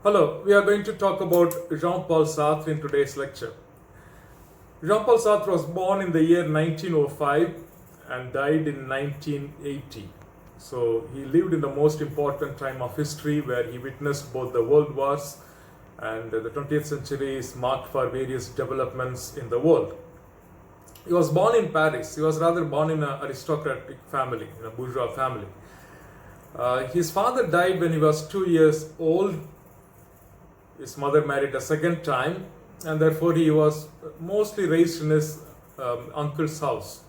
Hello, we are going to talk about Jean-Paul Sartre in today's lecture. Jean-Paul Sartre was born in the year 1905 and died in 1980. So he lived in the most important time of history where he witnessed both the world wars and the 20th century is marked for various developments in the world. He was born in Paris. He was rather born in an aristocratic family, in a bourgeois family. His father died when he was 2 years old. His mother married a second time, and therefore he was mostly raised in his uncle's house.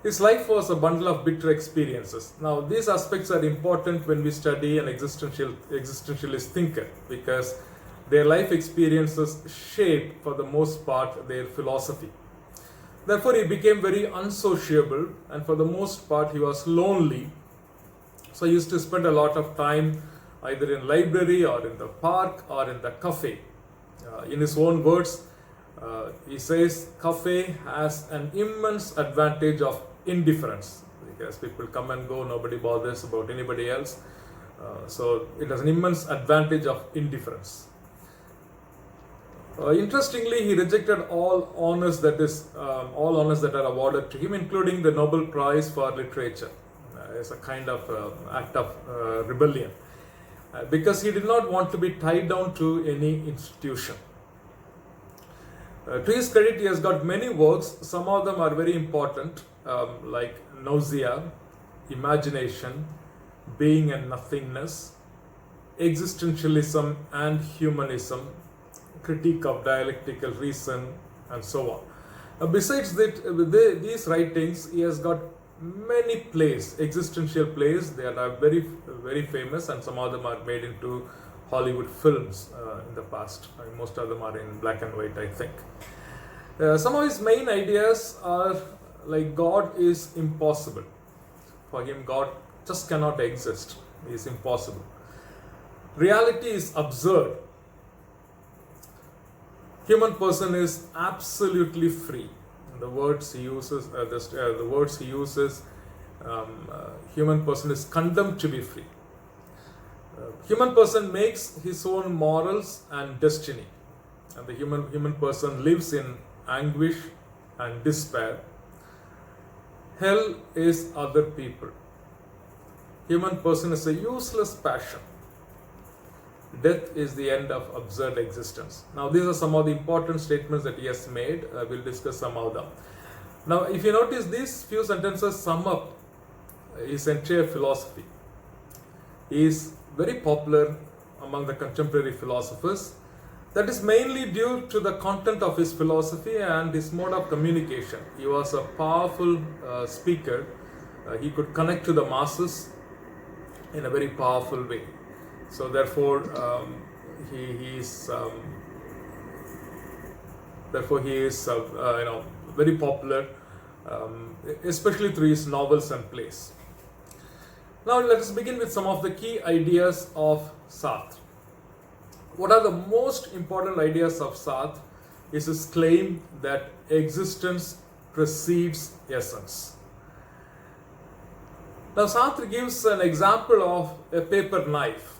His life was a bundle of bitter experiences. Now, these aspects are important when we study an existentialist thinker because their life experiences shape, for the most part, their philosophy. Therefore, he became very unsociable, and for the most part, he was lonely. So, he used to spend a lot of time either in library or in the park or in the cafe. In his own words, he says cafe has an immense advantage of indifference because people come and go, nobody bothers about anybody else. So it has an immense advantage of indifference. Interestingly, he rejected all honors that are awarded to him, including the Nobel Prize for Literature, as a kind of act of rebellion. Because he did not want to be tied down to any institution. To his credit, he has got many works. Some of them are very important, like Nausea, Imagination, Being and Nothingness, Existentialism and Humanism, Critique of Dialectical Reason, and so on. Besides that, these writings, he has got many plays, existential plays. They are very, very famous, and some of them are made into Hollywood films in the past. Most of them are in black and white, I think. Some of his main ideas are like God is impossible. For him, God just cannot exist. He is impossible. Reality is absurd. Human person is absolutely free. The words he uses, human person is condemned to be free. Human person makes his own morals and destiny, and the human person lives in anguish and despair. Hell is other people. Human person is a useless passion. Death is the end of absurd existence. Now, these are some of the important statements that he has made. We'll discuss some of them. Now, if you notice, these few sentences sum up his entire philosophy. He is very popular among the contemporary philosophers. That is mainly due to the content of his philosophy and his mode of communication. He was a powerful speaker. He could connect to the masses in a very powerful way. So therefore, he is very popular, especially through his novels and plays. Now let us begin with some of the key ideas of Sartre. What are the most important ideas of Sartre is his claim that existence precedes essence. Now Sartre gives an example of a paper knife.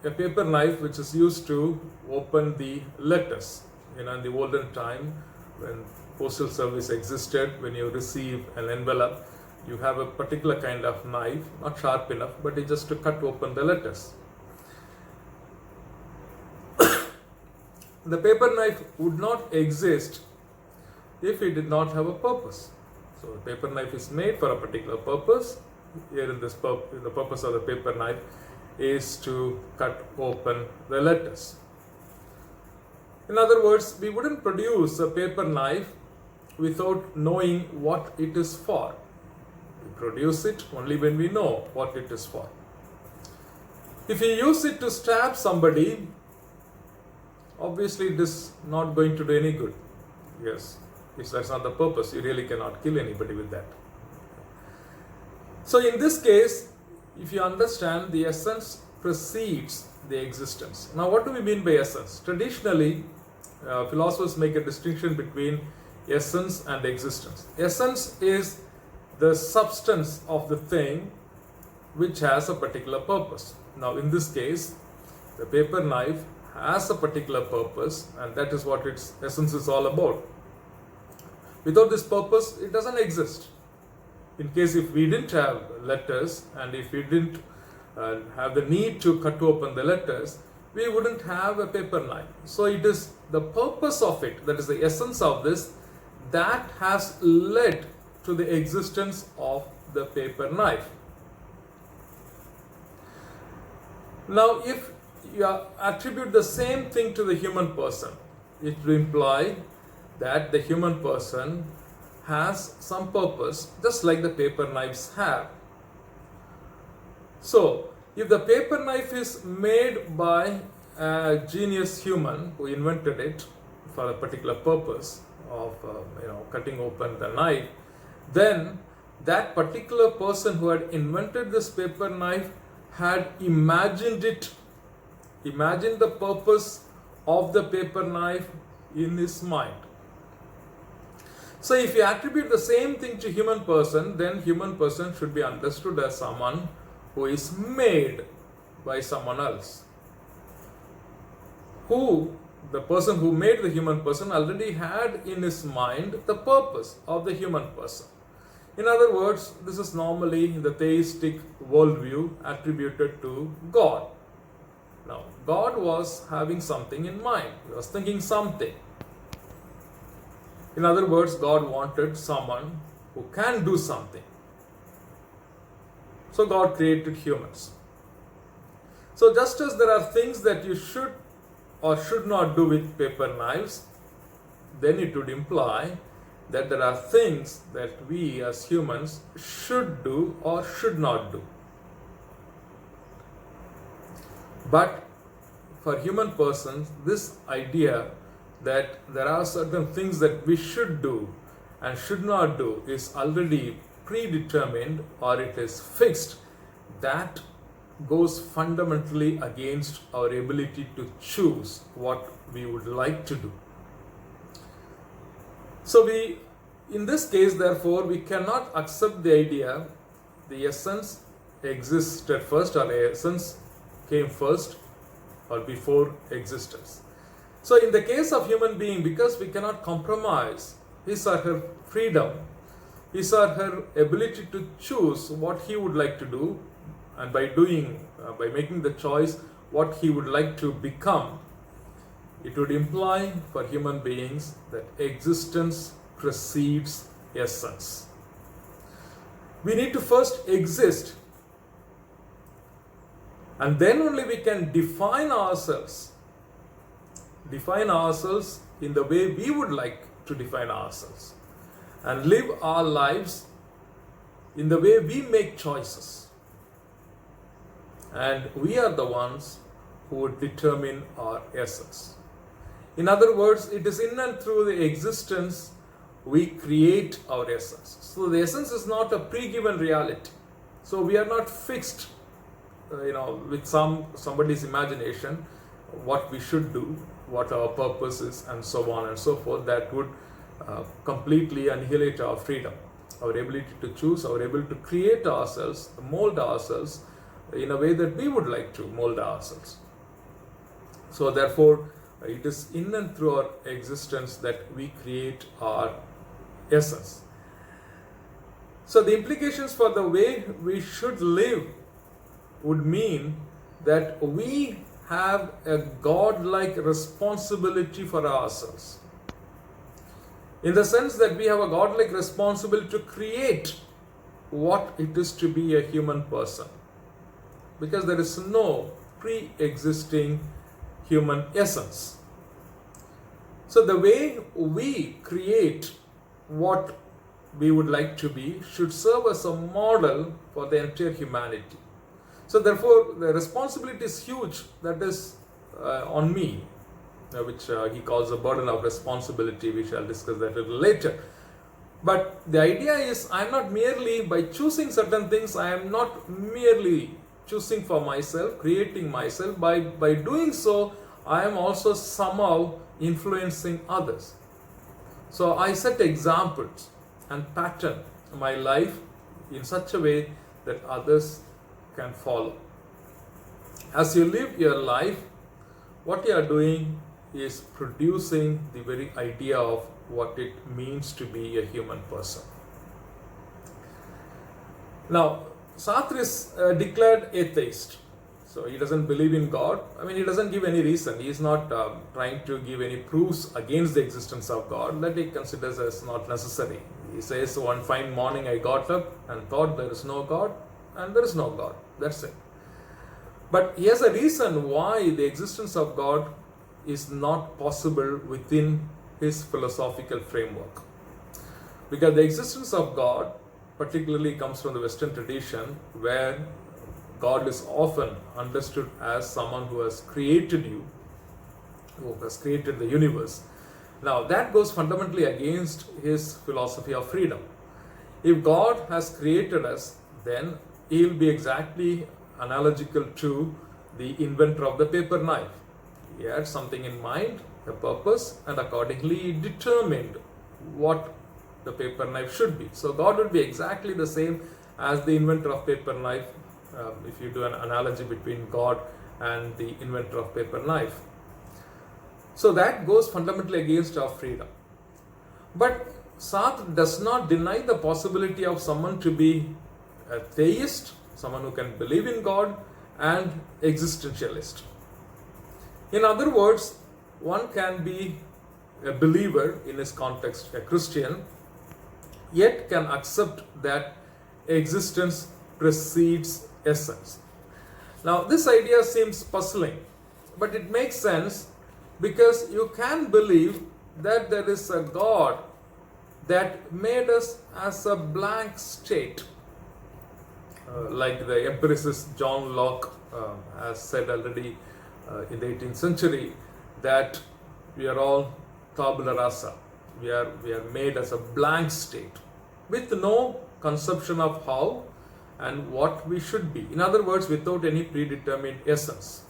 A paper knife which is used to open the letters. In the olden time, when postal service existed, when you receive an envelope, you have a particular kind of knife, not sharp enough, but it's just to cut open the letters. The paper knife would not exist if it did not have a purpose. So the paper knife is made for a particular purpose. Here in the purpose of the paper knife is to cut open the letters. In other words, we wouldn't produce a paper knife without knowing what it is for. We produce it only when we know what it is for. If you use it to stab somebody, obviously it is not going to do any good. Yes, if that's not the purpose, you really cannot kill anybody with that. So in this case, if you understand, the essence precedes the existence. Now, what do we mean by essence? Traditionally, philosophers make a distinction between essence and existence. Essence is the substance of the thing which has a particular purpose. Now in this case, the paper knife has a particular purpose, and that is what its essence is all about. Without this purpose, it doesn't exist. In case if we didn't have letters, and if we didn't have the need to cut open the letters, we wouldn't have a paper knife. So it is the purpose of it, that is the essence of this, that has led to the existence of the paper knife. Now if you attribute the same thing to the human person, it will imply that the human person has some purpose, just like the paper knives have. So if the paper knife is made by a genius human who invented it for a particular purpose of cutting open the knife, then that particular person who had invented this paper knife had imagined the purpose of the paper knife in his mind. So if you attribute the same thing to human person, then human person should be understood as someone who is made by someone else. The person who made the human person already had in his mind the purpose of the human person. In other words, this is normally the theistic worldview attributed to God. Now, God was having something in mind. He was thinking something. In other words, God wanted someone who can do something. So God created humans. So just as there are things that you should or should not do with paper knives, then it would imply that there are things that we as humans should do or should not do. But for human persons, this idea that there are certain things that we should do and should not do is already predetermined, or it is fixed. That goes fundamentally against our ability to choose what we would like to do. So in this case, therefore, we cannot accept the idea the essence existed first, or the essence came first or before existence. So in the case of human being, because we cannot compromise his or her freedom, his or her ability to choose what he would like to do, and by making the choice what he would like to become, it would imply for human beings that existence precedes essence. We need to first exist, and then only we can define ourselves in the way we would like to define ourselves, and live our lives in the way we make choices. And we are the ones who would determine our essence. In other words, it is in and through the existence we create our essence. So the essence is not a pre-given reality. So we are not fixed, with somebody's imagination, what we should do, what our purpose is, and so on and so forth. That would completely annihilate our freedom, our ability to choose, our ability to create ourselves, mold ourselves in a way that we would like to mold ourselves. So therefore, it is in and through our existence that we create our essence. So the implications for the way we should live would mean that we have a God-like responsibility for ourselves, in the sense that we have a God-like responsibility to create what it is to be a human person, because there is no pre-existing human essence. So the way we create what we would like to be should serve as a model for the entire humanity. So therefore, the responsibility is huge that is on me, which he calls a burden of responsibility. We shall discuss that a little later. But the idea is, I am not merely, by choosing certain things, I am not merely choosing for myself, creating myself. By doing so, I am also somehow influencing others. So I set examples and pattern my life in such a way that others can follow. As you live your life, what you are doing is producing the very idea of what it means to be a human person. Now, Sartre is declared atheist. So he doesn't believe in God. I mean, he doesn't give any reason. He is not trying to give any proofs against the existence of God that he considers as not necessary. He says, one fine morning I got up and thought there is no God, and there is no God. That's it. But he has a reason why the existence of God is not possible within his philosophical framework. Because the existence of God particularly comes from the Western tradition, where God is often understood as someone who has created you, who has created the universe. Now, that goes fundamentally against his philosophy of freedom. If God has created us, then he will be exactly analogical to the inventor of the paper knife. He had something in mind, a purpose, and accordingly he determined what the paper knife should be. So God would be exactly the same as the inventor of paper knife, if you do an analogy between God and the inventor of paper knife. So that goes fundamentally against our freedom. But Sartre does not deny the possibility of someone to be a theist, someone who can believe in God, and existentialist. In other words, one can be a believer in his context, a Christian, yet can accept that existence precedes essence. Now, this idea seems puzzling, but it makes sense because you can believe that there is a God that made us as a blank state. Like the empiricist John Locke has said already in the 18th century, that we are all tabula rasa. We are made as a blank state with no conception of how and what we should be. In other words, without any predetermined essence.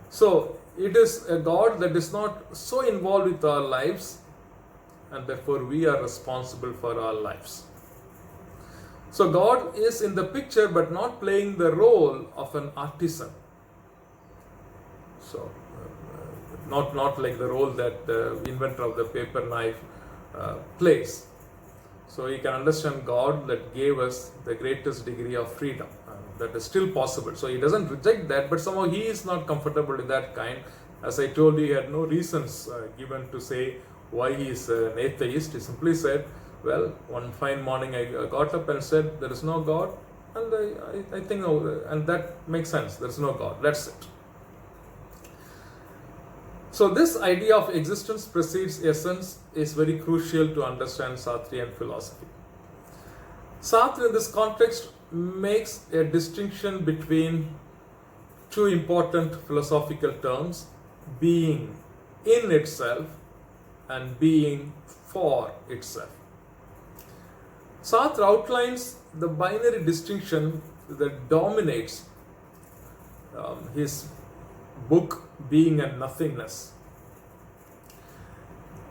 So it is a God that is not so involved with our lives, and therefore we are responsible for our lives. So God is in the picture, but not playing the role of an artisan. So not like the role that the inventor of the paper knife plays. So you can understand God that gave us the greatest degree of freedom. That is still possible. So he doesn't reject that, but somehow he is not comfortable with that kind. As I told you, he had no reasons given to say why he is an atheist. He simply said, well, one fine morning I got up and said, there is no God, and I think, and that makes sense, there is no God, that's it. So this idea of existence precedes essence is very crucial to understand Sartrean philosophy. Sartre in this context makes a distinction between two important philosophical terms, being in itself and being for itself. Sartre outlines the binary distinction that dominates his book, Being and Nothingness.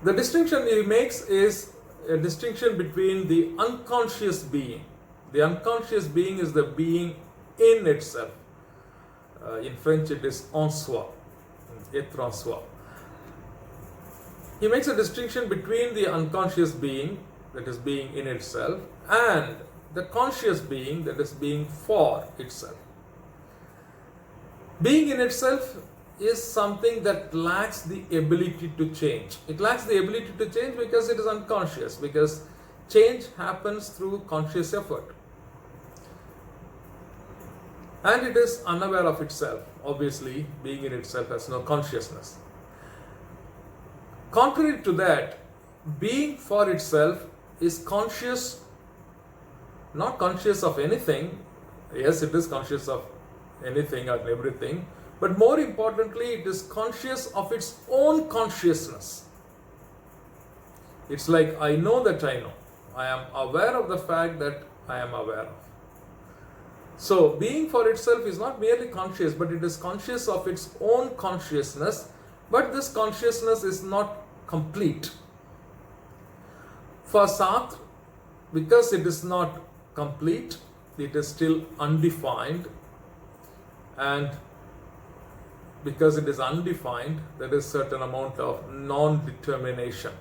The distinction he makes is a distinction between the unconscious being. The unconscious being is the being in itself. In French it is en soi, être en soi. He makes a distinction between the unconscious being, that is being in itself, and the conscious being, that is being for itself. Being in itself is something that lacks the ability to change. It lacks the ability to change because it is unconscious, because change happens through conscious effort. And it is unaware of itself. Obviously, being in itself has no consciousness. Contrary to that, being for itself is conscious, not conscious of anything. Yes, it is conscious of anything or everything, but more importantly, it is conscious of its own consciousness. It's like, I know that I know. I am aware of the fact that I am aware of. So, being for itself is not merely conscious, but it is conscious of its own consciousness, but this consciousness is not complete. For Sartre, because it is not complete, it is still undefined, and because it is undefined, there is certain amount of non-determination.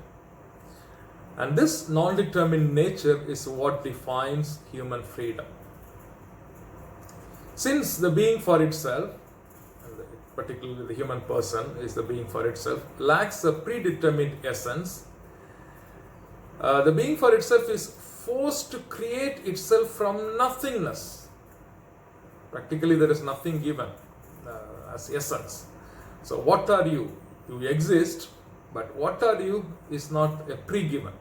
And this non-determined nature is what defines human freedom. Since the being for itself, particularly the human person is the being for itself, lacks a predetermined essence, the being for itself is forced to create itself from nothingness. Practically there is nothing given as essence. So what are you? You exist, but what are you is not a pre-given.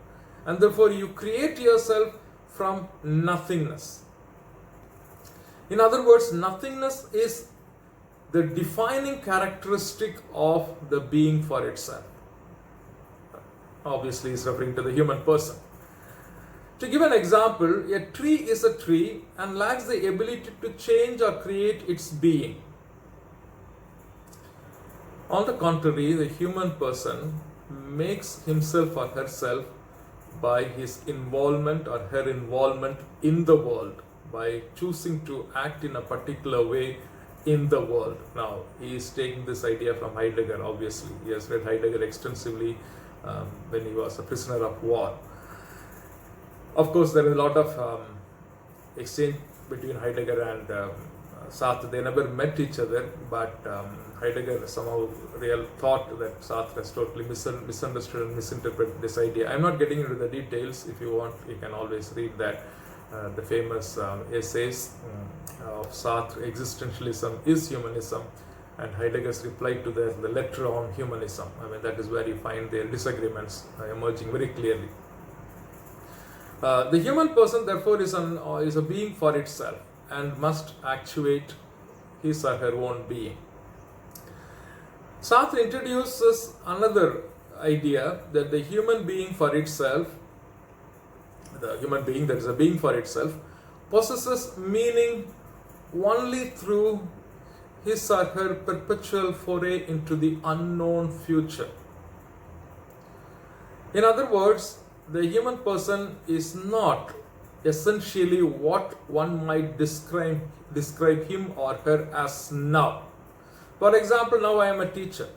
And therefore you create yourself from nothingness. In other words, nothingness is the defining characteristic of the being for itself. Obviously, is referring to the human person. To give an example, a tree is a tree and lacks the ability to change or create its being. On the contrary, the human person makes himself or herself by his involvement or her involvement in the world, by choosing to act in a particular way in the world. Now, he is taking this idea from Heidegger, obviously. He has read Heidegger extensively when he was a prisoner of war. Of course, there is a lot of exchange between Heidegger and Sartre. They never met each other, but Heidegger somehow thought that Sartre has totally misunderstood and misinterpreted this idea. I'm not getting into the details. If you want, you can always read that. The famous essays of Sartre, Existentialism is Humanism, and Heidegger's reply to the letter on humanism. I mean, that is where you find their disagreements emerging very clearly. The human person, therefore, is a being for itself and must actuate his or her own being. Sartre introduces another idea that the human being for itself, the human being that is a being for itself, possesses meaning only through his or her perpetual foray into the unknown future. In other words, the human person is not essentially what one might describe him or her as now. For example, now I am a teacher.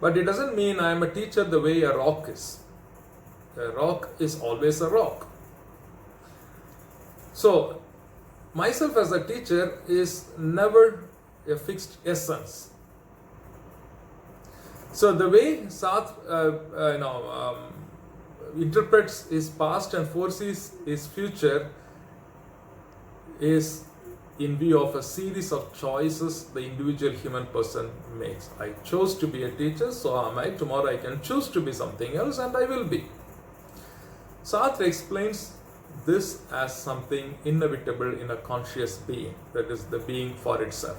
But it doesn't mean I am a teacher the way a rock is. A rock is always a rock. So, myself as a teacher is never a fixed essence. So the way Sartre interprets his past and foresees his future is in view of a series of choices the individual human person makes. I chose to be a teacher, so am I. Tomorrow I can choose to be something else, and I will be. Sartre explains this as something inevitable in a conscious being, that is, the being for itself.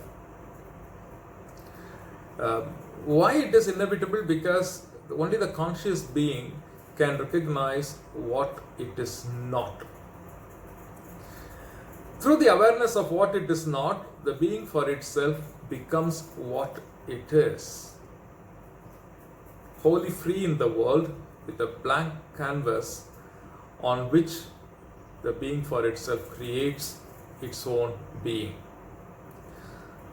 Why it is inevitable? Because only the conscious being can recognize what it is not. Through the awareness of what it is not, the being for itself becomes what it is. Wholly free in the world, with a blank canvas on which the being for itself creates its own being.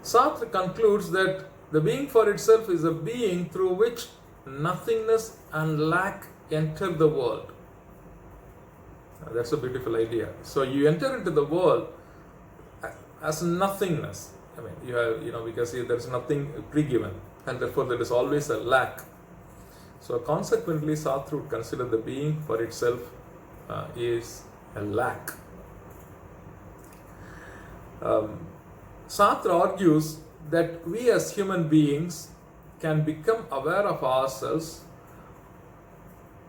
Sartre concludes that the being for itself is a being through which nothingness and lack enter the world. That's a beautiful idea. So you enter into the world as nothingness. I mean, because there is nothing pre-given, and therefore there is always a lack. So consequently, Sartre would consider the being for itself is a lack. Sartre argues that we as human beings can become aware of ourselves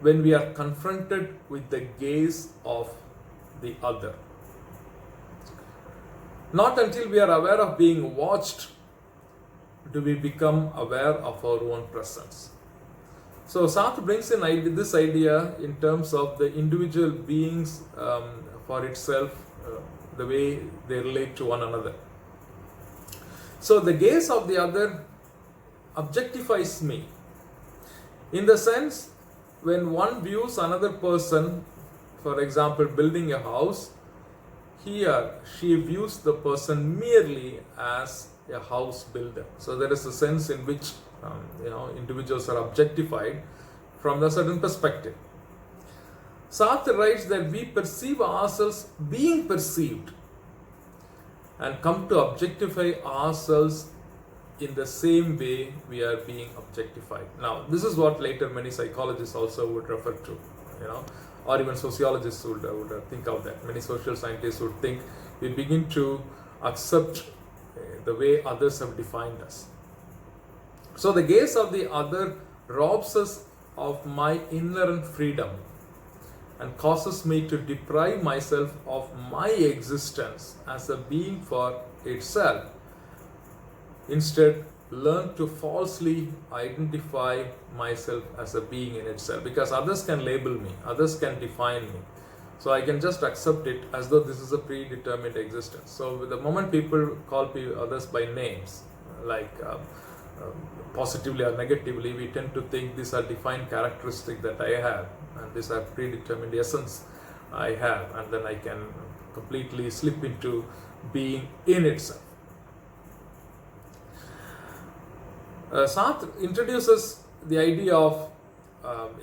when we are confronted with the gaze of the other. Not until we are aware of being watched do we become aware of our own presence. So Sartre brings in this idea in terms of the individual beings for itself, the way they relate to one another. So the gaze of the other objectifies me, in the sense when one views another person, for example building a house, here she views the person merely as a house builder. So there is a sense in which individuals are objectified from a certain perspective. Sartre writes that we perceive ourselves being perceived and come to objectify ourselves in the same way we are being objectified. Now, this is what later many psychologists also would refer to, or even sociologists would think of that. Many social scientists would think we begin to accept the way others have defined us. So the gaze of the other robs us of my inherent freedom and causes me to deprive myself of my existence as a being for itself. Instead, learn to falsely identify myself as a being in itself, because others can label me, others can define me. So I can just accept it as though this is a predetermined existence. So the moment people call others by names, like positively or negatively, we tend to think these are defined characteristics that I have, and these are predetermined essence I have, and then I can completely slip into being in itself. Sartre introduces the idea of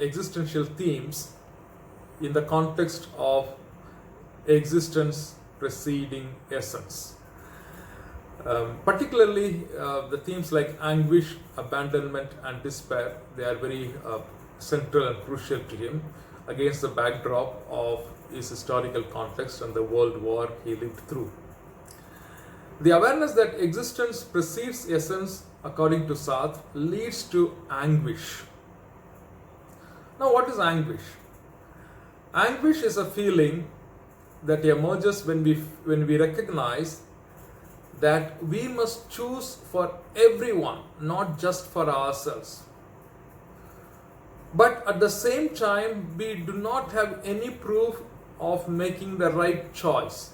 existential themes in the context of existence preceding essence. Particularly the themes like anguish, abandonment and despair, they are very central and crucial to him against the backdrop of his historical context and the world war he lived through. The awareness that existence precedes essence, according to Sartre, leads to anguish. Now, what is anguish? Anguish is a feeling that emerges when we recognize that we must choose for everyone, not just for ourselves. But at the same time, we do not have any proof of making the right choice.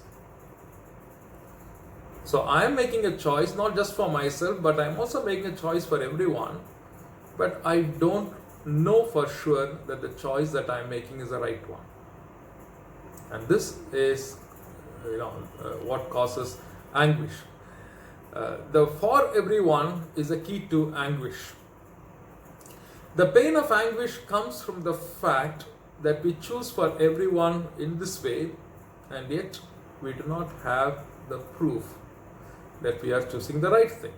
So I am making a choice not just for myself, but I am also making a choice for everyone. But I don't know for sure that the choice that I am making is the right one. And this is what causes anguish. The for everyone is a key to anguish. The pain of anguish comes from the fact that we choose for everyone in this way, and yet we do not have the proof that we are choosing the right thing.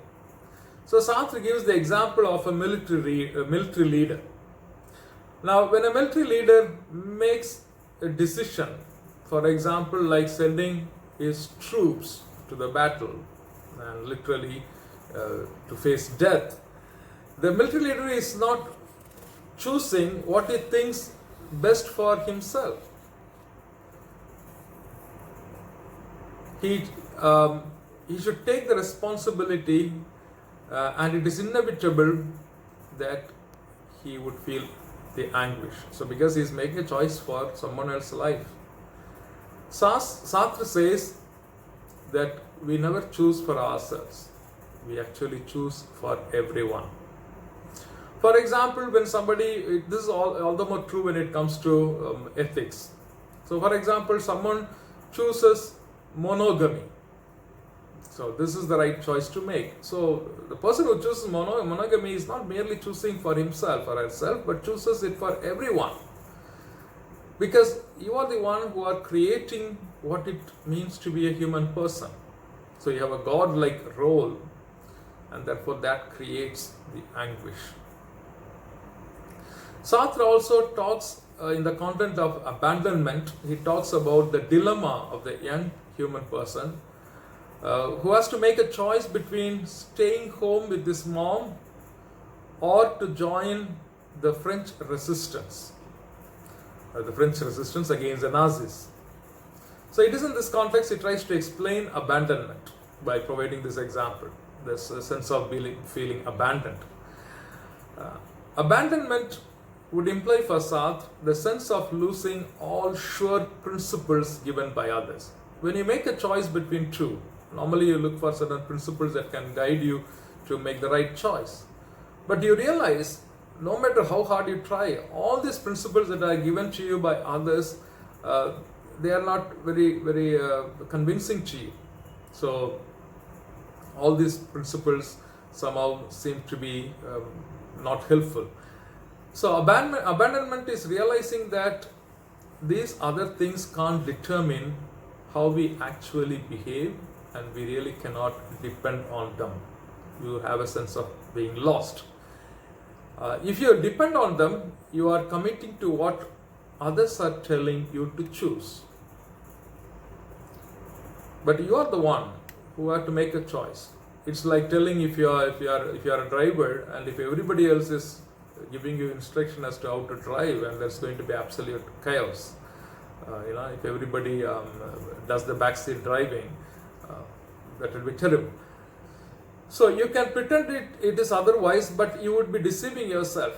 So Sartre gives the example of a military leader. Now, when a military leader makes a decision, for example, like sending his troops to the battle and literally to face death, the military leader is not choosing what he thinks best for himself. He should take the responsibility, and it is inevitable that he would feel the anguish. So because he is making a choice for someone else's life. Sartre says that we never choose for ourselves. We actually choose for everyone. For example, when somebody, this is all the more true when it comes to ethics. So for example, someone chooses monogamy. So this is the right choice to make. So the person who chooses monogamy is not merely choosing for himself or herself, but chooses it for everyone. Because you are the one who are creating what it means to be a human person. So you have a God-like role, and therefore that creates the anguish. Sartre also talks in the content of abandonment, he talks about the dilemma of the young human person who has to make a choice between staying home with his mom or to join the French resistance against the Nazis. So it is in this context he tries to explain abandonment by providing this example, this sense of feeling abandoned. Abandonment would imply for Sartre the sense of losing all sure principles given by others. When you make a choice between two, normally you look for certain principles that can guide you to make the right choice. But you realize, no matter how hard you try, all these principles that are given to you by others, they are not very convincing to you. So all these principles somehow seem to be not helpful. So abandonment is realizing that these other things can't determine how we actually behave, and we really cannot depend on them. You have a sense of being lost. If you depend on them, you are committing to what others are telling you to choose. But you are the one who have to make a choice. It's like telling if you are a driver, and if everybody else is giving you instruction as to how to drive, and there's going to be absolute chaos. If everybody does the backseat driving, that will be terrible. So you can pretend it is otherwise, but you would be deceiving yourself.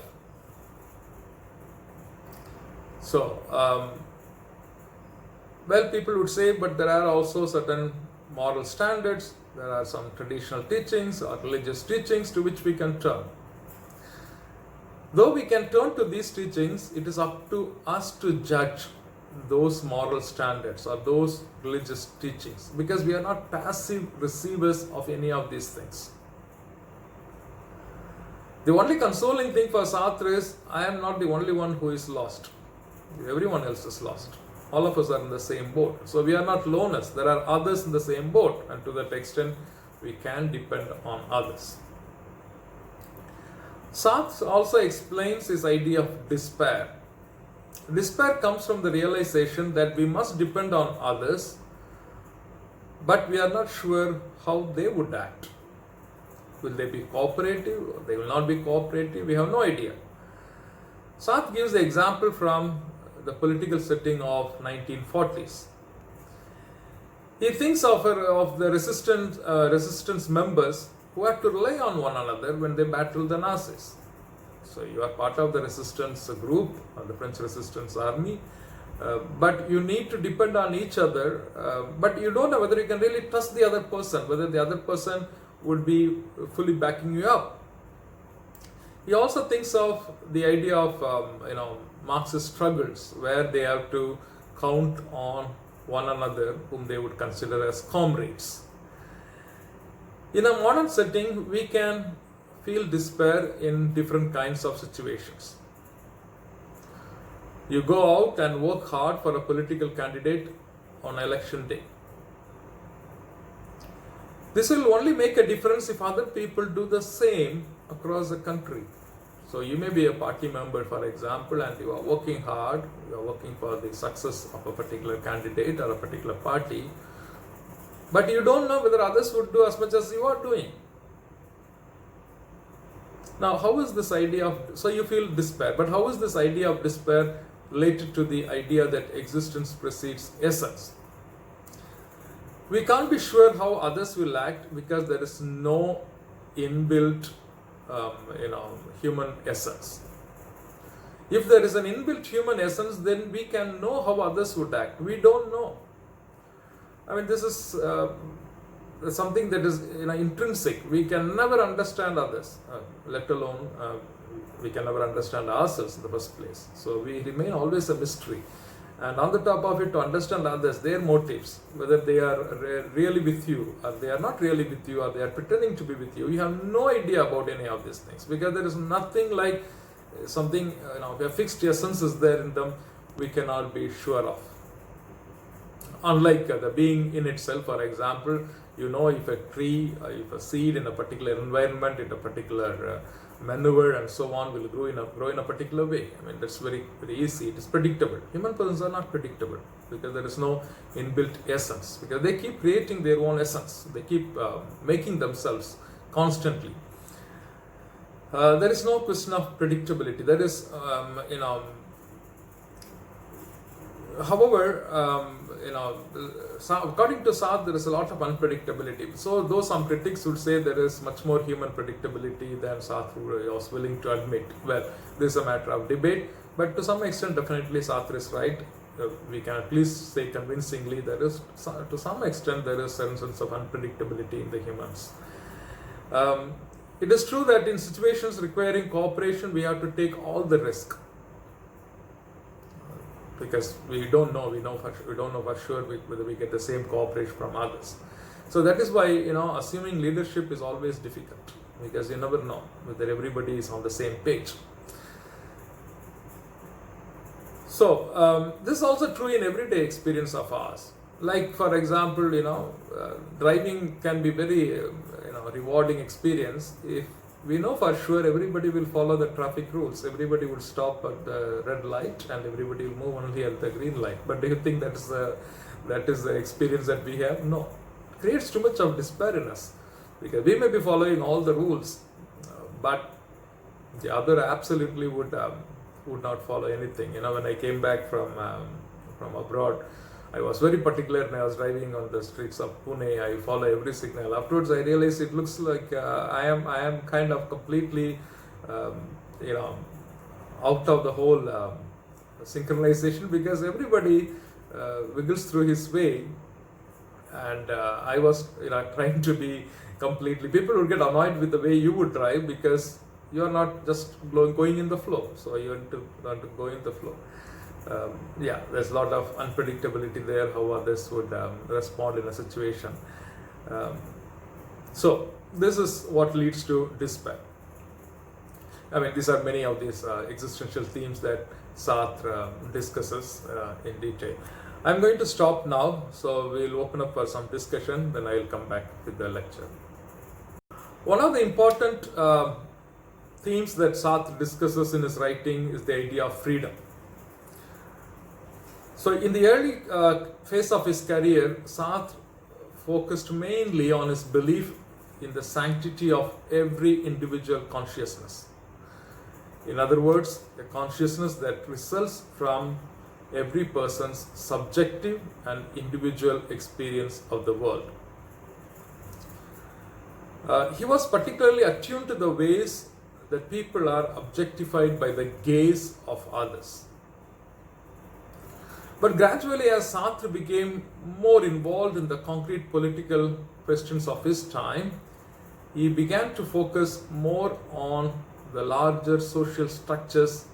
So, people would say, but there are also certain moral standards, there are some traditional teachings or religious teachings to which we can turn. Though we can turn to these teachings, it is up to us to judge those moral standards or those religious teachings, because we are not passive receivers of any of these things. The only consoling thing for Sartre is, I am not the only one who is lost. Everyone else is lost. All of us are in the same boat. So we are not loners. There are others in the same boat, and to that extent, we can depend on others. Sartre also explains his idea of despair. Despair comes from the realization that we must depend on others, but we are not sure how they would act. Will they be cooperative or they will not be cooperative? We have no idea. Sartre gives the example from the political setting of 1940s. He thinks of the resistance members who had to rely on one another when they battled the Nazis. So you are part of the resistance group, the French resistance army, but you need to depend on each other, but you don't know whether you can really trust the other person, whether the other person would be fully backing you up. He also thinks of the idea of Marxist struggles, where they have to count on one another whom they would consider as comrades. In a modern setting, we can feel despair in different kinds of situations. You go out and work hard for a political candidate on election day. This will only make a difference if other people do the same across the country. So you may be a party member, for example, and you are working hard, you are working for the success of a particular candidate or a particular party, but you don't know whether others would do as much as you are doing. Now, how is this idea of, so you feel despair, but how is this idea of despair related to the idea that existence precedes essence? We can't be sure how others will act because there is no inbuilt human essence. If there is an inbuilt human essence, then we can know how others would act. We don't know. I mean, this is something that is intrinsic. We can never understand others, let alone we can never understand ourselves in the first place. So we remain always a mystery. And on the top of it, to understand others, their motives, whether they are really with you or they are not really with you, or they are pretending to be with you, you have no idea about any of these things, because there is nothing like something, a fixed essence is there in them, we cannot be sure of. Unlike the being in itself, for example, if a tree, if a seed in a particular environment, in a particular manure and so on will grow in a particular way. I mean, that's very, very easy. It is predictable. Human persons are not predictable because there is no inbuilt essence, because they keep creating their own essence. They keep making themselves constantly. There is no question of predictability. There is, however, according to Sartre, there is a lot of unpredictability. So, though some critics would say there is much more human predictability than Sartre was willing to admit, well, this is a matter of debate. But to some extent, definitely Sartre is right. We can at least say convincingly there is, to some extent, there is a sense of unpredictability in the humans. It is true that in situations requiring cooperation, we have to take all the risk. because we don't know. We don't know for sure whether we get the same cooperation from others. So that is why, assuming leadership is always difficult, because you never know whether everybody is on the same page. So this is also true in everyday experience of ours. Like, for example, driving can be very rewarding experience if we know for sure everybody will follow the traffic rules. Everybody will stop at the red light and everybody will move only at the green light. But do you think that is the experience that we have? No. It creates too much of despair in us, because we may be following all the rules, but the other absolutely would not follow anything. When I came back from abroad, I was very particular when I was driving on the streets of Pune. I follow every signal. Afterwards, I realized it looks like I am kind of completely, out of the whole synchronization, because everybody wiggles through his way, and I was trying to be completely. People would get annoyed with the way you would drive, because you are not just going in the flow. So you want to go in the flow. There's a lot of unpredictability there, how others would respond in a situation. So this is what leads to despair. These are many of these existential themes that Sartre discusses in detail. I'm going to stop now, so we'll open up for some discussion, then I'll come back with the lecture. One of the important themes that Sartre discusses in his writing is the idea of freedom. So in the early phase of his career, Sartre focused mainly on his belief in the sanctity of every individual consciousness. In other words, a consciousness that results from every person's subjective and individual experience of the world. He was particularly attuned to the ways that people are objectified by the gaze of others. But gradually, as Sartre became more involved in the concrete political questions of his time, he began to focus more on the larger social structures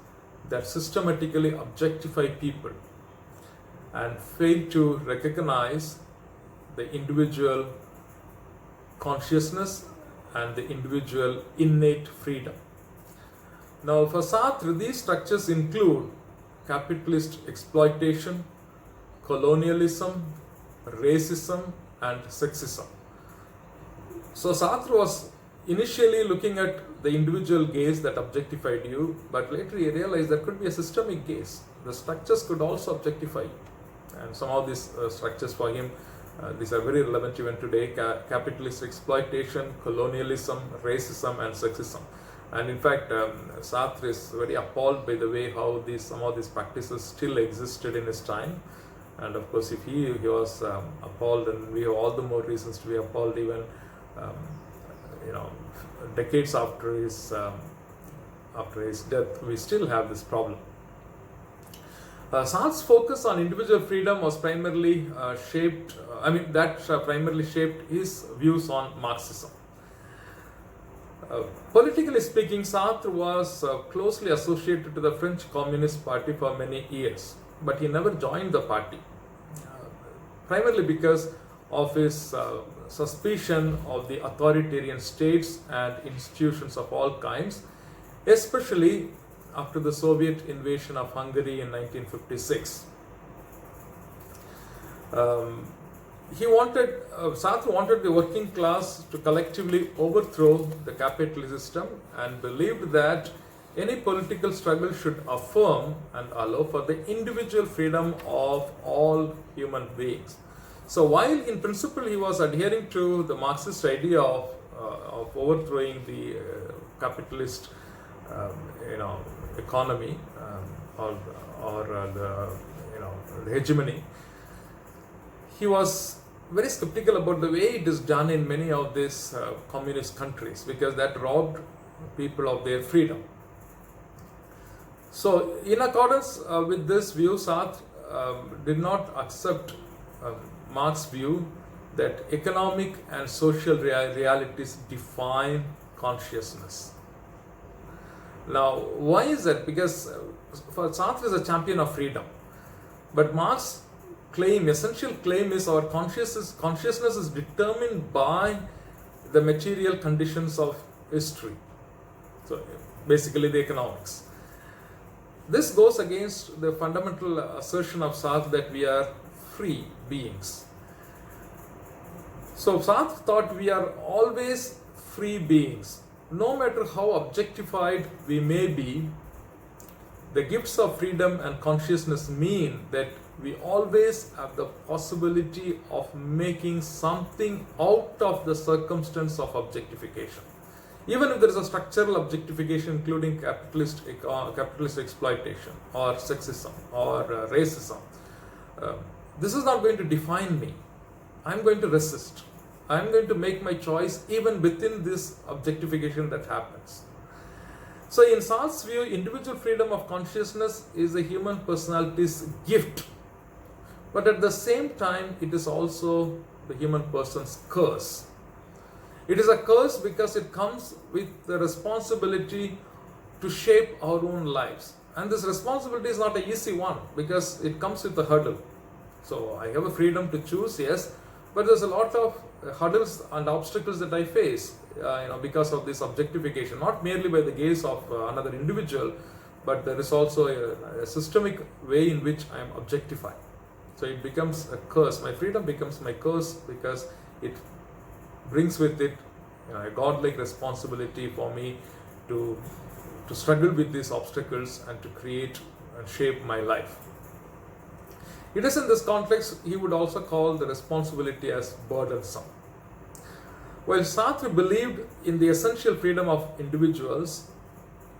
that systematically objectify people and fail to recognize the individual consciousness and the individual innate freedom. Now, for Sartre, these structures include capitalist exploitation, colonialism, racism, and sexism. So Sartre was initially looking at the individual gaze that objectified you, but later he realized there could be a systemic gaze. The structures could also objectify you. And some of these structures for him, these are very relevant even today: capitalist exploitation, colonialism, racism, and sexism. And in fact, Sartre is very appalled by the way how some of these practices still existed in his time. And of course, if he was appalled, and we have all the more reasons to be appalled even decades after his death, we still have this problem. Sartre's focus on individual freedom was primarily primarily shaped his views on Marxism. Politically speaking, Sartre was closely associated to the French Communist Party for many years, but he never joined the party, primarily because of his suspicion of the authoritarian states and institutions of all kinds, especially after the Soviet invasion of Hungary in 1956. Sartre wanted the working class to collectively overthrow the capitalist system and believed that any political struggle should affirm and allow for the individual freedom of all human beings. So while in principle he was adhering to the Marxist idea of overthrowing the capitalist economy or the hegemony, he was very skeptical about the way it is done in many of these communist countries, because that robbed people of their freedom. So in accordance with this view, Sartre did not accept Marx's view that economic and social realities define consciousness. Now, why is that? Because Sartre is a champion of freedom. But Marx's essential claim is our consciousness is determined by the material conditions of history. So basically the economics. This goes against the fundamental assertion of Sartre that we are free beings. So Sartre thought we are always free beings. No matter how objectified we may be, the gifts of freedom and consciousness mean that we always have the possibility of making something out of the circumstance of objectification. Even if there is a structural objectification including capitalist exploitation or sexism or racism, this is not going to define me. I'm going to resist. I'm going to make my choice even within this objectification that happens. So in Sartre's view, individual freedom of consciousness is a human personality's gift. But at the same time, it is also the human person's curse. It is a curse because it comes with the responsibility to shape our own lives. And this responsibility is not an easy one because it comes with a hurdle. So I have a freedom to choose, yes, but there's a lot of hurdles and obstacles that I face because of this objectification, not merely by the gaze of another individual, but there is also a systemic way in which I am objectified. So it becomes a curse. My freedom becomes my curse because it brings with it a godlike responsibility for me to struggle with these obstacles and to create and shape my life. It is in this context he would also call the responsibility as burdensome. While Sartre believed in the essential freedom of individuals,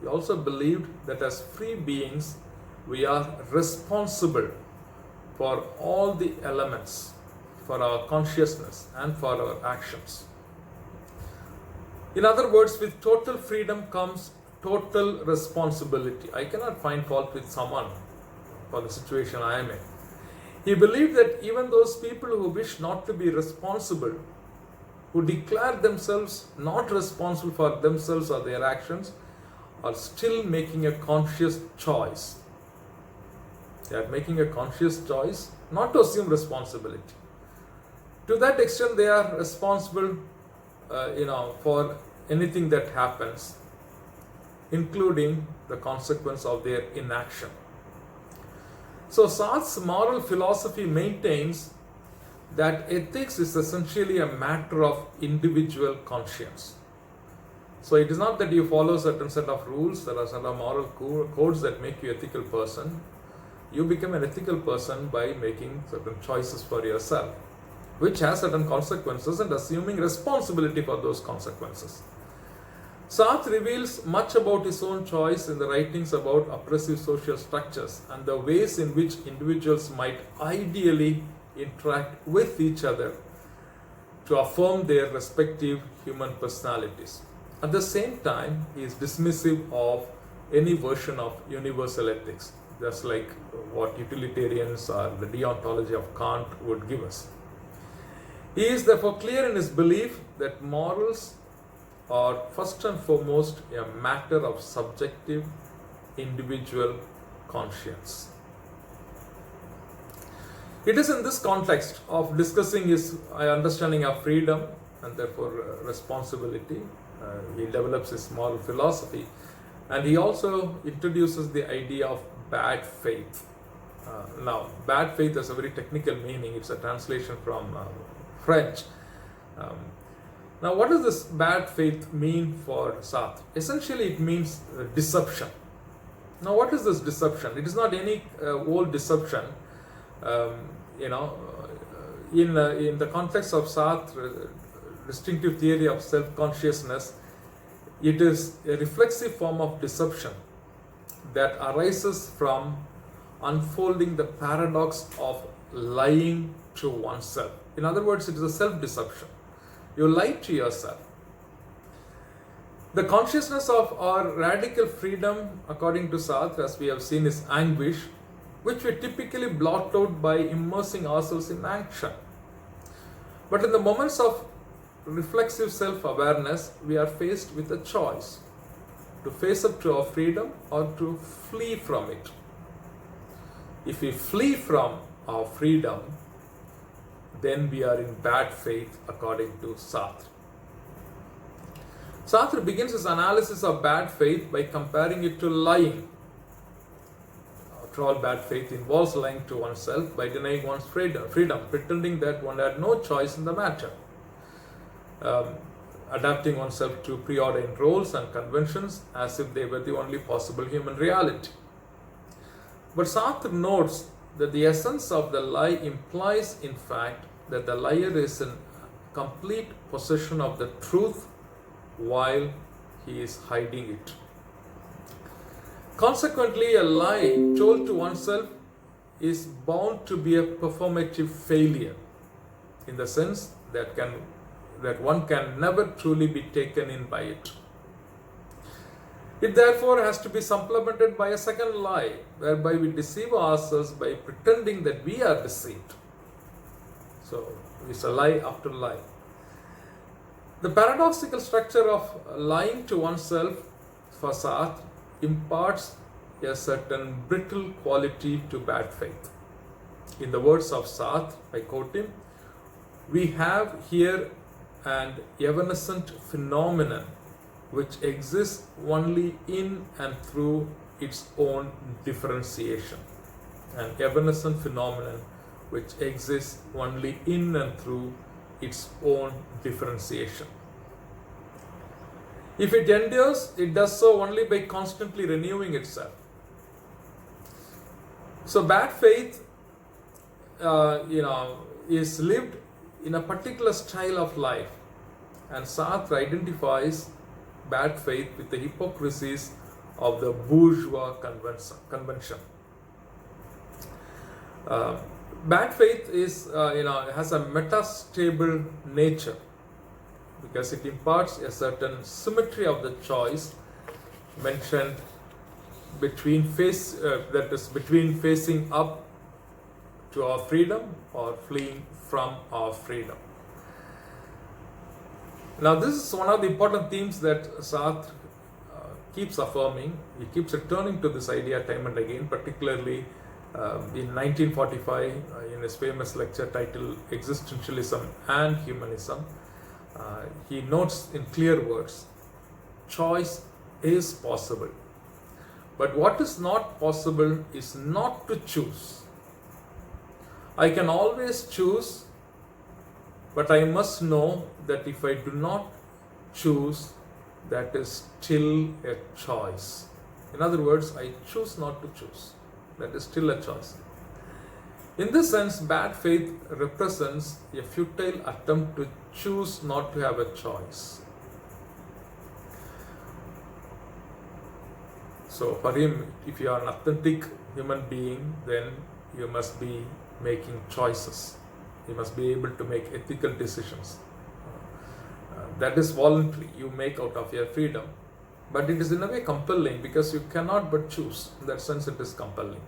he also believed that as free beings we are responsible for all the elements, for our consciousness and for our actions. In other words, with total freedom comes total responsibility. I cannot find fault with someone for the situation I am in. He believed that even those people who wish not to be responsible, who declare themselves not responsible for themselves or their actions, are still making a conscious choice. They are making a conscious choice not to assume responsibility. To that extent, they are responsible, for anything that happens, including the consequence of their inaction. So Sartre's moral philosophy maintains that ethics is essentially a matter of individual conscience. So it is not that you follow a certain set of rules, there are certain moral codes that make you an ethical person. You become an ethical person by making certain choices for yourself, which has certain consequences and assuming responsibility for those consequences. Sartre reveals much about his own choice in the writings about oppressive social structures and the ways in which individuals might ideally interact with each other to affirm their respective human personalities. At the same time, he is dismissive of any version of universal ethics, just like what utilitarians or the deontology of Kant would give us. He is therefore clear in his belief that morals are first and foremost a matter of subjective individual conscience. It is in this context of discussing his understanding of freedom and therefore responsibility, he develops his moral philosophy, and he also introduces the idea of bad faith. Now, bad faith has a very technical meaning. It's a translation from French. Now, what does this bad faith mean for Sartre? Essentially, it means deception. Now, what is this deception? It is not any old deception. In the context of Sartre, distinctive theory of self-consciousness, it is a reflexive form of deception that arises from unfolding the paradox of lying to oneself. In other words, it is a self-deception. You lie to yourself. The consciousness of our radical freedom, according to Sartre, as we have seen, is anguish, which we typically blot out by immersing ourselves in action. But in the moments of reflexive self-awareness, we are faced with a choice to face up to our freedom or to flee from it. If we flee from our freedom, then we are in bad faith, according to Sartre. Sartre begins his analysis of bad faith by comparing it to lying. After all, bad faith involves lying to oneself by denying one's freedom, pretending that one had no choice in the matter, adapting oneself to preordained roles and conventions as if they were the only possible human reality. But Sartre notes that the essence of the lie implies, in fact, that the liar is in complete possession of the truth while he is hiding it. Consequently, a lie told to oneself is bound to be a performative failure, in the sense that one can never truly be taken in by it. It therefore has to be supplemented by a second lie, whereby we deceive ourselves by pretending that we are deceived. So it's a lie after lie. The paradoxical structure of lying to oneself for Sartre imparts a certain brittle quality to bad faith. In the words of Sartre, I quote him, "We have here an evanescent phenomenon which exists only in and through its own differentiation." An evanescent phenomenon which exists only in and through its own differentiation. If it endures, it does so only by constantly renewing itself. So bad faith, is lived in a particular style of life, and Sartre identifies bad faith with the hypocrisies of the bourgeois convention. Bad faith has a metastable nature because it imparts a certain symmetry of the choice mentioned between facing up to our freedom or fleeing from our freedom. Now, this is one of the important themes that Sartre keeps affirming. He keeps returning to this idea time and again, particularly in 1945 in his famous lecture titled Existentialism and Humanism. He notes in clear words, choice is possible. But what is not possible is not to choose. I can always choose, but I must know that if I do not choose, that is still a choice. In other words, I choose not to choose. That is still a choice. In this sense, bad faith represents a futile attempt to choose not to have a choice. So for him, if you are an authentic human being, then you must be making choices. You must be able to make ethical decisions. That is voluntary. You make out of your freedom. But it is in a way compelling because you cannot but choose. In that sense, it is compelling.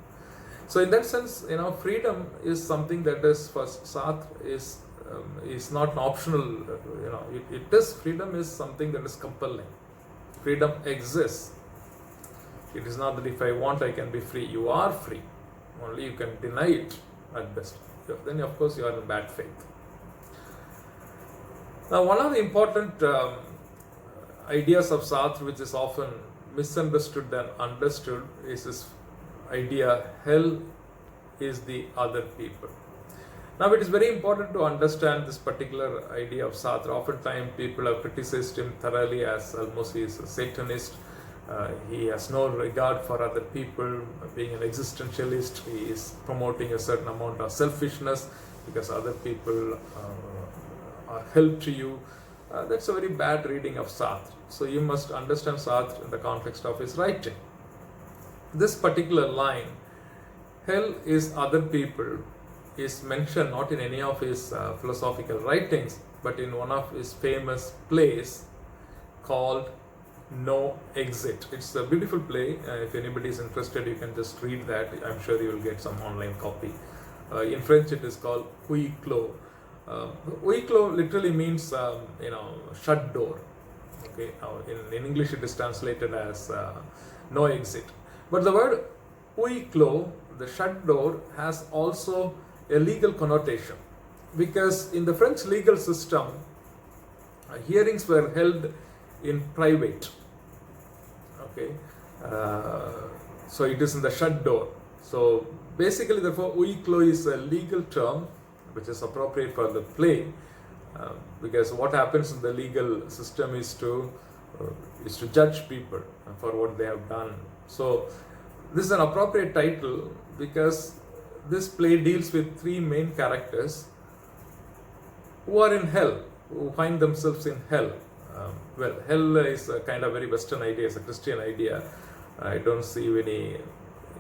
So in that sense, freedom is something that is for Sartre is not an optional. Freedom is something that is compelling. Freedom exists. It is not that if I want, I can be free. You are free. Only you can deny it at best. Then, of course, you are in bad faith. Now, one of the important ideas of Sartre, which is often misunderstood than understood, is this idea: hell is the other people. Now, it is very important to understand this particular idea of Sartre. Oftentimes, people have criticized him thoroughly as almost he is a Satanist. He has no regard for other people. Being an existentialist, he is promoting a certain amount of selfishness because other people are help to you. That's a very bad reading of Sartre. So you must understand Sartre in the context of his writing. This particular line, hell is other people, is mentioned not in any of his philosophical writings, but in one of his famous plays called No Exit. It's a beautiful play. If anybody is interested, you can just read that. I'm sure you will get some online copy. In French, it is called Huis Clos. Huis Clos literally means, shut door. Okay. In English, it is translated as no exit. But the word Huis Clos the shut door has also a legal connotation, because in the French legal system, hearings were held in private. Okay, so it is in the shut door. So basically, therefore, huis clos is a legal term which is appropriate for the play, because what happens in the legal system is to judge people for what they have done. So this is an appropriate title because this play deals with three main characters who are in hell, who find themselves in hell. Well, hell is a kind of very Western idea, it's a Christian idea. I don't see any.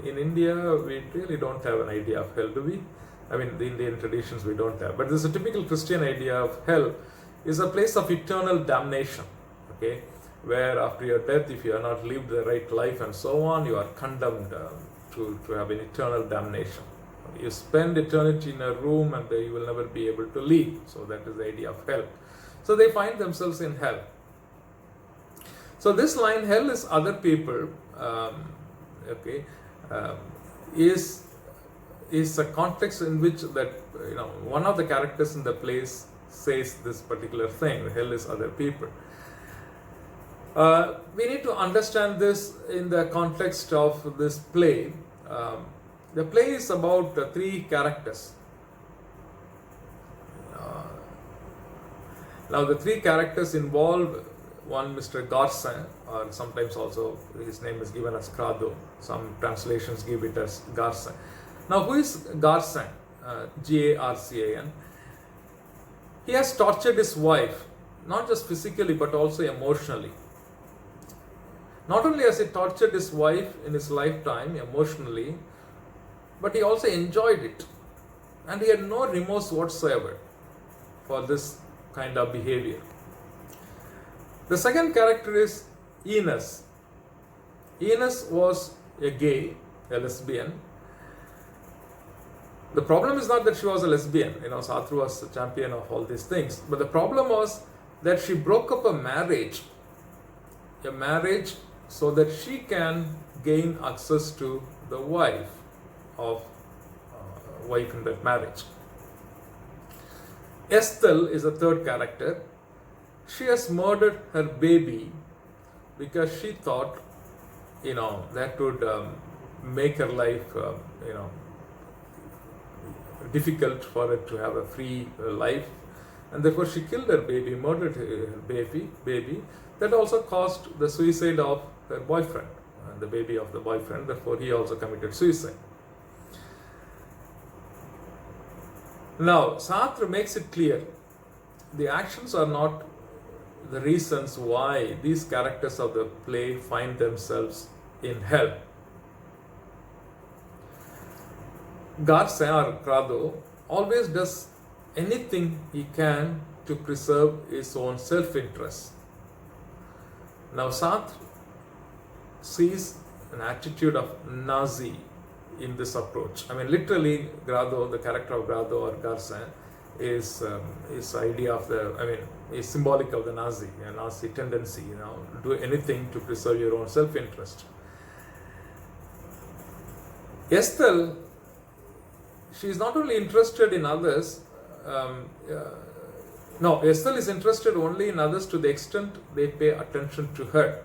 In India, we really don't have an idea of hell, do we? I mean, the Indian traditions we don't have. But this is a typical Christian idea of hell is a place of eternal damnation, okay? Where after your death, if you have not lived the right life and so on, you are condemned to have an eternal damnation. You spend eternity in a room and you will never be able to leave. So that is the idea of hell. So they find themselves in hell. So this line, hell is other people, okay, is a context in which that, one of the characters in the plays says this particular thing, hell is other people. We need to understand this in the context of this play. The play is about three characters. Now the three characters involve one, Mr. Garcin, or sometimes also his name is given as Crado. Some translations give it as Garcin. Now who is Garcin? Garcan. He has tortured his wife, not just physically but also emotionally. Not only has he tortured his wife in his lifetime emotionally, but he also enjoyed it. And he had no remorse whatsoever for this kind of behavior. The second character is Ines. Ines was a gay, a lesbian. The problem is not that she was a lesbian. Sartre was a champion of all these things. But the problem was that she broke up a marriage so that she can gain access to the wife in that marriage. Estelle is a third character. She has murdered her baby because she thought, that would make her life, difficult for her to have a free life, and therefore she killed her baby, murdered her baby. That also caused the suicide of her boyfriend, the baby of the boyfriend. Therefore, he also committed suicide. Now, Sartre makes it clear the actions are not the reasons why these characters of the play find themselves in hell. Garcin or Crado always does anything he can to preserve his own self-interest. Now Sartre sees an attitude of Nazi in this approach. I mean, literally, Grado, the character of Grado or Garcin, is idea of is symbolic of the Nazi tendency. Do anything to preserve your own self-interest. Estelle, she is not only interested in others. Estelle is interested only in others to the extent they pay attention to her.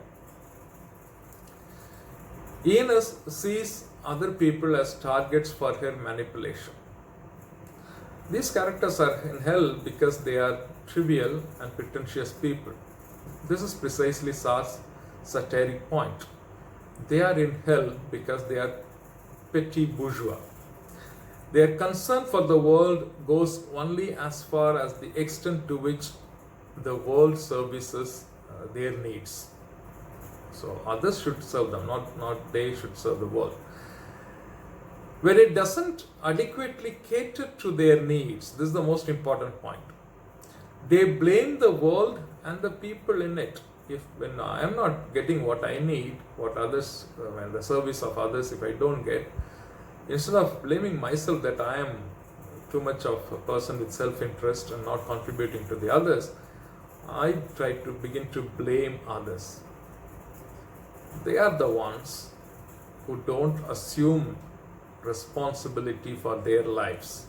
Ines sees other people as targets for her manipulation. These characters are in hell because they are trivial and pretentious people. This is precisely Sartre's satiric point. They are in hell because they are petty bourgeois. Their concern for the world goes only as far as the extent to which the world services their needs. So others should serve them, not they should serve the world. Where it doesn't adequately cater to their needs, this is the most important point. They blame the world and the people in it. When I am not getting what I need, what others, when the service of others, if I don't get, instead of blaming myself that I am too much of a person with self-interest and not contributing to the others, I try to begin to blame others. They are the ones who don't assume responsibility for their lives.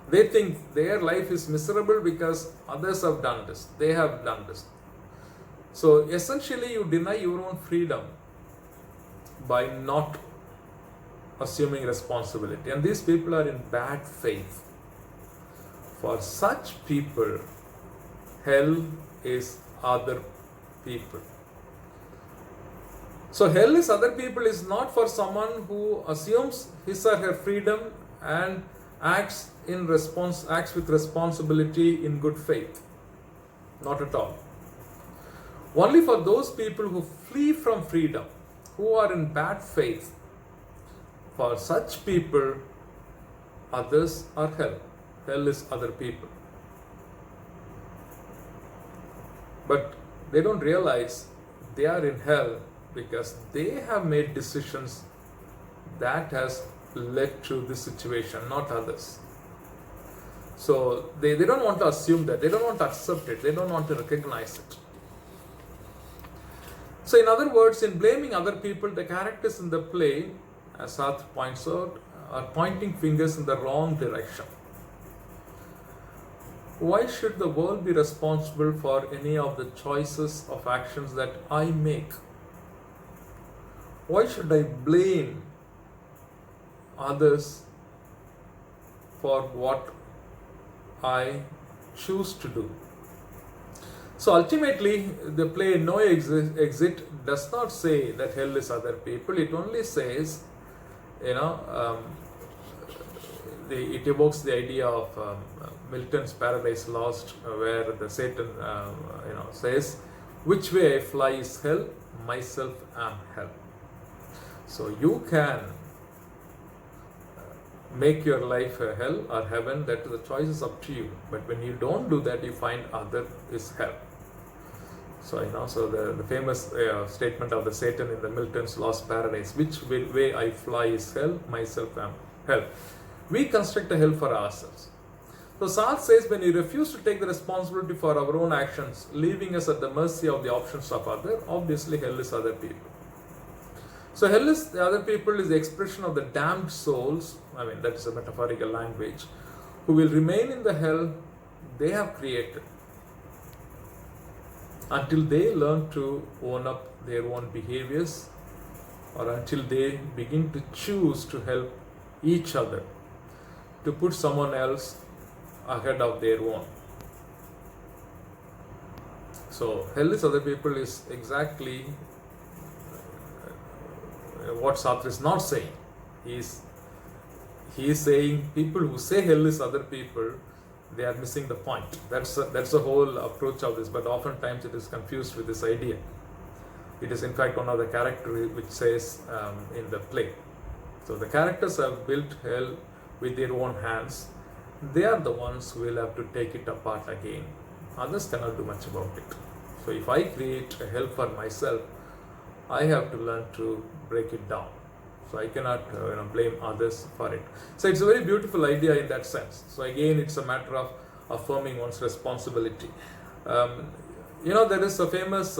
They think their life is miserable because others have done this, they have done this. So essentially you deny your own freedom by not assuming responsibility. And these people are in bad faith. For such people, hell is other people. So hell is other people is not for someone who assumes his or her freedom and acts with responsibility in good faith. Not at all. Only for those people who flee from freedom, who are in bad faith. For such people, others are hell. Hell is other people. But they don't realize they are in hell because they have made decisions that has led to this situation, not others. So they don't want to assume that, they don't want to accept it, they don't want to recognize it. So in other words, in blaming other people, the characters in the play, as Sartre points out, are pointing fingers in the wrong direction. Why should the world be responsible for any of the choices of actions that I make? Why should I blame others for what I choose to do? So ultimately, the play No Exit does not say that hell is other people. It only says, it evokes the idea of Milton's Paradise Lost, where the Satan, says, "Which way I fly is hell, myself am hell." So you can make your life a hell or heaven. That the choice is up to you. But when you don't do that, you find other is hell. So the famous statement of the Satan in the Milton's Lost Paradise: "Which way I fly is hell, myself am hell." We construct a hell for ourselves. So Sartre says, when we refuse to take the responsibility for our own actions, leaving us at the mercy of the options of others, obviously hell is other people. So hell is the other people is the expression of the damned souls, that is a metaphorical language, who will remain in the hell they have created until they learn to own up their own behaviors, or until they begin to choose to help each other, to put someone else ahead of their own. So hell is other people is exactly what Sartre is not saying. He is saying people who say hell is other people, they are missing the point. That's the whole approach of this, but oftentimes it is confused with this idea. It is in fact one of the characters which says in the play. So the characters have built hell with their own hands. They are the ones who will have to take it apart again. Others cannot do much about it. So if I create a hell for myself, I have to learn to break it down. So I cannot blame others for it. So it's a very beautiful idea in that sense. So again, it's a matter of affirming one's responsibility. There is a famous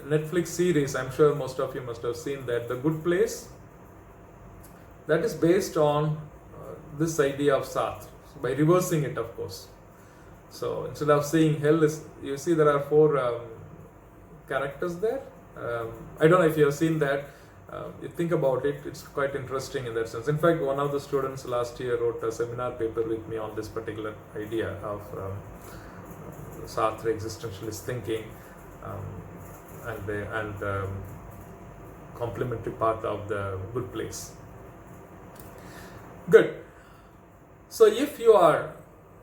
Netflix series, I'm sure most of you must have seen that, The Good Place, that is based on this idea of Sartre, by reversing it, of course. So instead of saying hell is, you see there are 4 characters there. I don't know if you have seen that. You think about it, it's quite interesting in that sense. In fact, one of the students last year wrote a seminar paper with me on this particular idea of Sartre existentialist thinking, and complementary part of The Good Place. Good. So if you are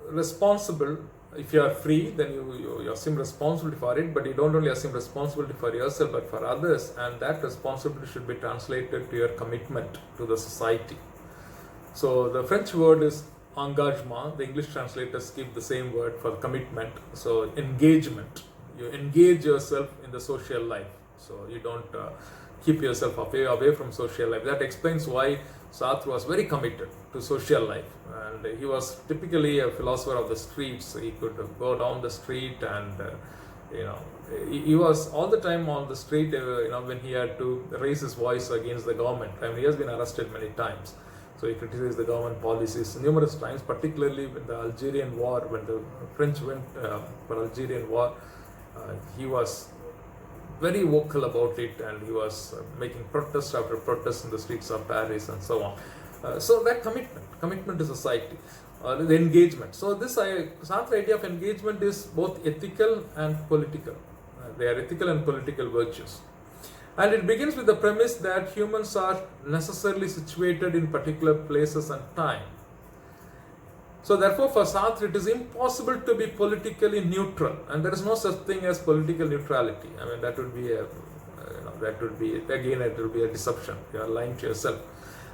responsible, if you are free, then you assume responsibility for it, but you don't only assume responsibility for yourself but for others, and that responsibility should be translated to your commitment to the society. So the French word is engagement. The English translators give the same word for commitment. So engagement. You engage yourself in the social life. So you don't keep yourself away from social life. That explains why Sartre was very committed to social life, and he was typically a philosopher of the streets. He could go down the street and he was all the time on the street, when he had to raise his voice against the government. I mean, he has been arrested many times. So he criticized the government policies numerous times, particularly when the Algerian war, when the French went for Algerian war. He was very vocal about it, and he was making protest after protest in the streets of Paris and so on. So that commitment to society, the engagement. So this Sartre idea of engagement is both ethical and political. They are ethical and political virtues. And it begins with the premise that humans are necessarily situated in particular places and time. So therefore, for Sartre, it is impossible to be politically neutral, and there is no such thing as political neutrality. I mean, that would be a deception. You are lying to yourself.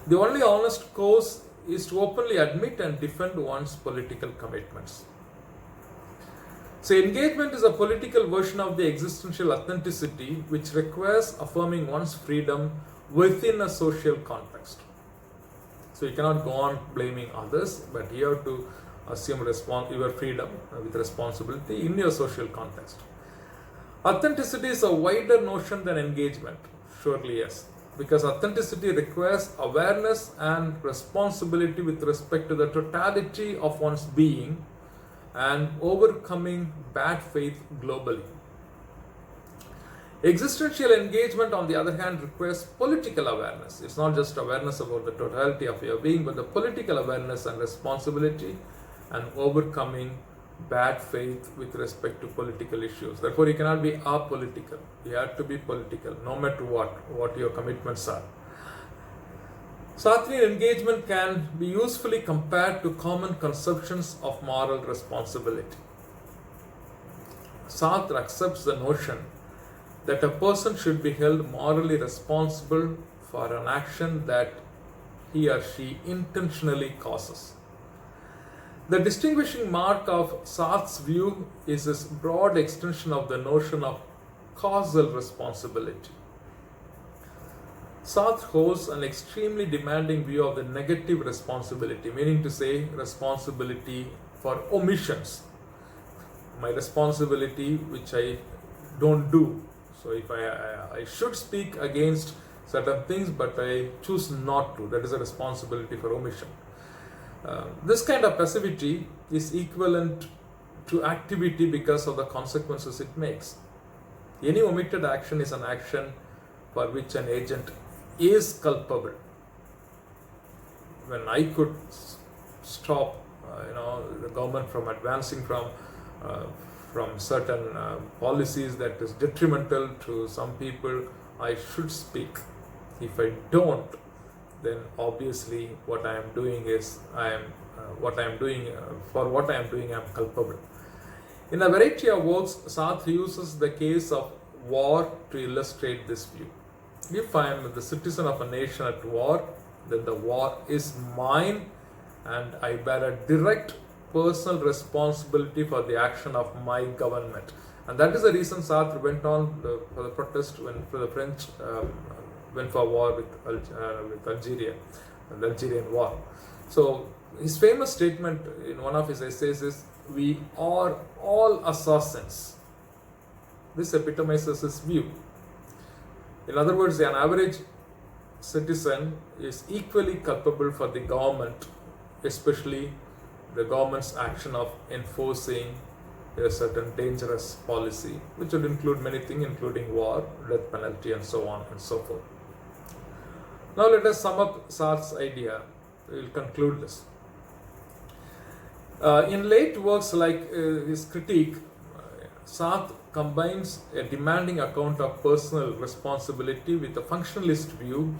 The only honest course is to openly admit and defend one's political commitments. So engagement is a political version of the existential authenticity, which requires affirming one's freedom within a social context. So you cannot go on blaming others, but you have to assume your freedom with responsibility in your social context. Authenticity is a wider notion than engagement. Surely yes, because authenticity requires awareness and responsibility with respect to the totality of one's being and overcoming bad faith globally. Existential engagement, on the other hand, requires political awareness. It's not just awareness about the totality of your being, but the political awareness and responsibility and overcoming bad faith with respect to political issues. Therefore, you cannot be apolitical. You have to be political, no matter what your commitments are. Sartrean engagement can be usefully compared to common conceptions of moral responsibility. Sartre accepts the notion that a person should be held morally responsible for an action that he or she intentionally causes. The distinguishing mark of Sartre's view is his broad extension of the notion of causal responsibility. Sartre holds an extremely demanding view of the negative responsibility, meaning to say responsibility for omissions. My responsibility which I don't do. So if I should speak against certain things, but I choose not to, that is a responsibility for omission. This kind of passivity is equivalent to activity because of the consequences it makes. Any omitted action is an action for which an agent is culpable. When I could stop, the government from advancing from certain policies that is detrimental to some people, I should speak. If I don't, then obviously what I am doing is I am culpable. In a variety of works, Sartre uses the case of war to illustrate this view. If I am the citizen of a nation at war, then the war is mine and I bear a direct personal responsibility for the action of my government. And that is the reason Sartre went on for the protest when the French went for war with Algeria, the Algerian war. So his famous statement in one of his essays is, "We are all assassins." This epitomizes his view. In other words, an average citizen is equally culpable for the government, especially the government's action of enforcing a certain dangerous policy, which would include many things, including war, death penalty, and so on and so forth. Now let us sum up Sartre's idea. We will conclude this. In late works like his critique, Sartre combines a demanding account of personal responsibility with a functionalist view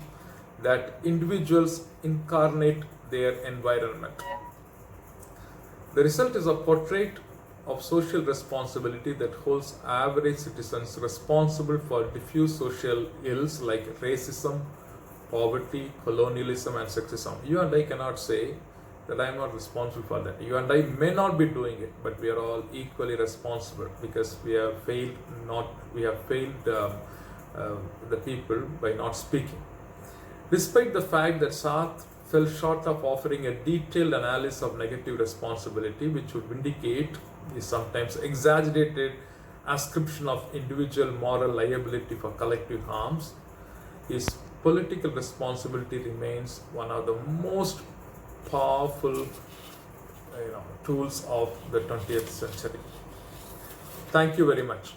that individuals incarnate their environment. The result is a portrait of social responsibility that holds average citizens responsible for diffuse social ills like racism, poverty, colonialism, and sexism. You and I cannot say that I am not responsible for that. You and I may not be doing it, but we are all equally responsible because we have failed the people by not speaking. Despite the fact that Sartre fell short of offering a detailed analysis of negative responsibility, which would vindicate the sometimes exaggerated ascription of individual moral liability for collective harms, his political responsibility remains one of the most powerful tools of the 20th century. Thank you very much.